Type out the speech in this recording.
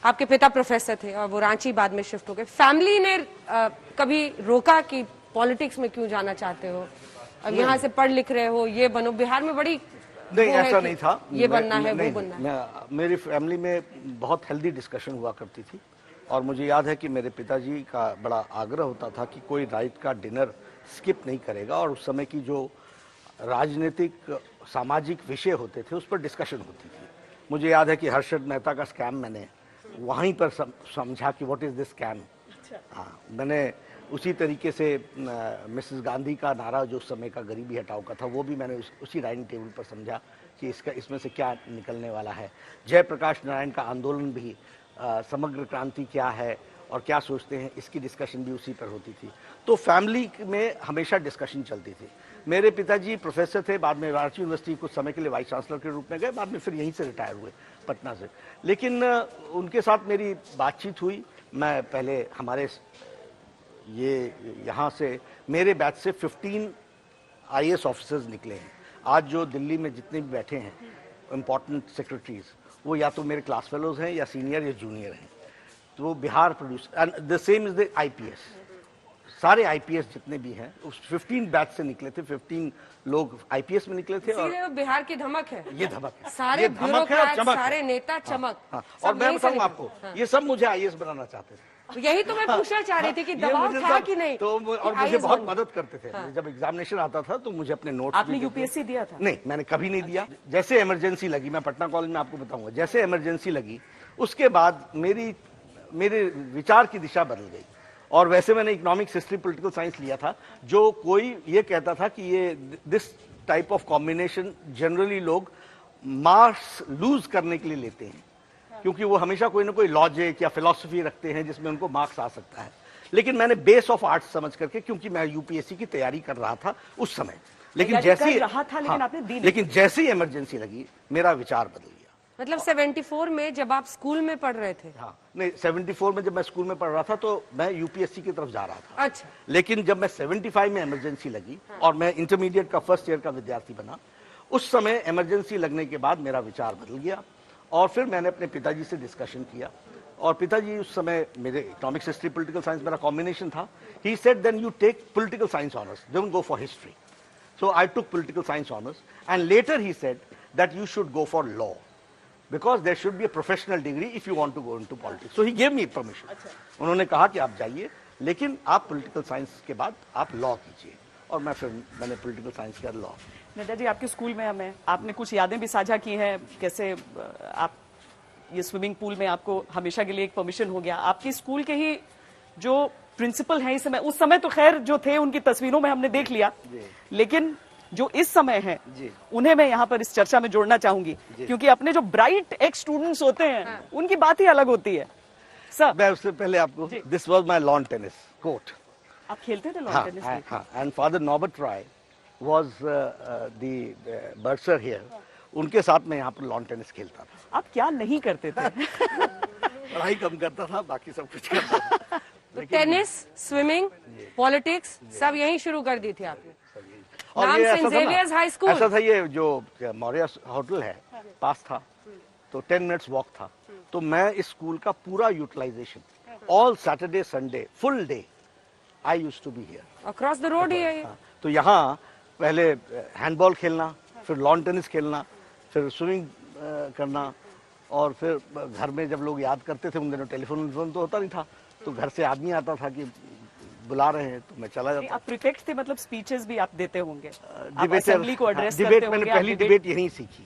आपके पिता प्रोफेसर थे और वो रांची बाद में शिफ्ट हो गए। फैमिली ने कभी रोका कि पॉलिटिक्स में क्यों जाना चाहते हो, अब यहाँ से पढ़ लिख रहे हो, ये बनो? बिहार में बड़ी नहीं, ऐसा नहीं था। ये बनना है, वो बनना है। मेरी फैमिली में बहुत हेल्दी डिस्कशन हुआ करती थी और मुझे याद है कि मेरे पिताजी का बड़ा आग्रह होता था कि कोई रात का डिनर स्किप नहीं करेगा और उस समय की जो राजनीतिक सामाजिक विषय होते थे उस पर डिस्कशन होती थी। मुझे याद है कि हर्षद मेहता का स्कैम मैंने वहीं पर समझा कि व्हाट इज दिस स्कैम। हाँ, मैंने उसी तरीके से मिसेस गांधी का नारा जो उस समय का गरीबी हटाओ का था वो भी मैंने उसी डाइनिंग टेबल पर समझा कि इसमें से क्या निकलने वाला है। जयप्रकाश नारायण का आंदोलन भी समग्र क्रांति क्या है और क्या सोचते हैं, इसकी डिस्कशन भी उसी पर होती थी। तो फैमिली में हमेशा डिस्कशन चलती थी। मेरे पिताजी प्रोफेसर थे, बाद में रांची यूनिवर्सिटी कुछ समय के लिए वाइस चांसलर के रूप में गए, बाद में फिर यहीं से रिटायर हुए पटना से। लेकिन उनके साथ मेरी बातचीत हुई। मैं पहले हमारे ये यहाँ से मेरे बैच से 15 IAS ऑफिसर्स निकले हैं। आज जो दिल्ली में जितने भी बैठे हैं इम्पोर्टेंट सेक्रेटरीज, वो या तो मेरे क्लास फेलोज हैं या सीनियर या जूनियर हैं। तो वो Bihar produce and the same is the IPS। सारे IPS जितने भी हैं उस 15 बैच से निकले थे। 15 लोग IPS में निकले थे। और बिहार की धमक है, ये धमक है, सारे धमक है और चमक, सारे नेता चमक। हाँ, और मैं बताऊं आपको, ये सब मुझे IAS बनाना चाहते थे। यही तो मैं पूछना चाह रही थी कि दबाव था कि नहीं। तो और मुझे बहुत मदद करते थे। जब एग्जामिनेशन आता था तो मुझे अपने नोट्स। आपने UPSC दिया था? नहीं, मैंने कभी नहीं दिया। जैसे इमरजेंसी लगी, मैं पटना कॉलेज में आपको बताऊंगा, जैसे इमरजेंसी लगी उसके बाद मेरे विचार की दिशा बदल गई। और वैसे मैंने इकोनॉमिक्स, हिस्ट्री, पॉलिटिकल साइंस लिया था। जो कोई ये कहता था कि ये this type of combination generally लोग मार्क्स लूज करने के लिए लेते हैं, क्योंकि वो हमेशा कोई ना कोई लॉजिक या फिलॉसफी रखते हैं जिसमें उनको मार्क्स आ सकता है। लेकिन मैंने बेस ऑफ आर्ट्स समझ करके, क्योंकि मैं UPSC की तैयारी कर रहा था उस समय, लेकिन जैसे लेकिन जैसे ही इमरजेंसी लगी मेरा विचार बदल गया। मतलब 74 में जब आप स्कूल में पढ़ रहे थे? हाँ, नहीं, 74 में जब मैं स्कूल में पढ़ रहा था तो मैं UPSC की तरफ जा रहा था। अच्छा। लेकिन जब मैं 75 में इमरजेंसी लगी और मैं इंटरमीडिएट का फर्स्ट ईयर का विद्यार्थी बना, उस समय इमरजेंसी लगने के बाद मेरा विचार बदल गया। और फिर मैंने अपने पिताजी से डिस्कशन किया और पिताजी उस समय, मेरे इकोनॉमिक्स, हिस्ट्री, पॉलिटिकल साइंस मेरा कॉम्बिनेशन था। He said then you take political science honours, don't go for history. So I took political science honours and later he said that you should go for law because there should be a professional degree if you want to go into politics. So he gave me permission. उन्होंने कहा कि आप जाइए, लेकिन आप political science के बाद आप लॉ कीजिए। और मैंने पॉलिटिकल साइंस किया, लॉ। नड्डा जी, आपके स्कूल में आपने कुछ यादें भी साझा की हैं, कैसे आप ये स्विमिंग पूल में आपको हमेशा के लिए एक परमिशन हो गया। आपकी स्कूल के ही जो प्रिंसिपल हैं इस समय, उस समय तो खैर जो थे उनकी तस्वीरों में हमने देख लिया, लेकिन जो इस समय है उन्हें मैं यहाँ पर इस चर्चा में जोड़ना चाहूंगी, क्योंकि अपने जो ब्राइट एक्स स्टूडेंट्स होते हैं उनकी बात ही अलग होती है। सर, मैं उससे पहले आपको, this was my lawn tennis court. आप खेलते थे लॉन टेनिस? हाँ, and father Norbert Roy was the बर्सर here. उनके साथ मैं यहाँ पर लॉन टेनिस खेलता था। आप क्या नहीं करते थे? पढ़ाई कम करता था, बाकी सब कुछ करता था। टेनिस, स्विमिंग, पॉलिटिक्स सब यहीं शुरू कर दी थी आपने? और ये ऐसा था, ये जो मौर्य होटल है पास था, तो 10 मिनट्स वॉक था। तो मैं इस स्कूल का पूरा utilisation, all Saturday Sunday full day I used to be here. Across the road ही है ये। तो यहाँ पहले हैंडबॉल खेलना, फिर लॉन टेनिस खेलना, फिर स्विमिंग करना, और फिर घर में जब लोग याद करते थे, उन दिनों टेलीफोन तो होता नहीं था, तो घर से आदमी आता था कि बुला रहे हैं, तो मैं चला जाता। आप प्रीफेक्ट थे, मतलब स्पीचेस भी आप देते होंगे, डिबेट, असेंबली को एड्रेस करते होंगे। मैंने पहली डिबेट यहीं सीखी।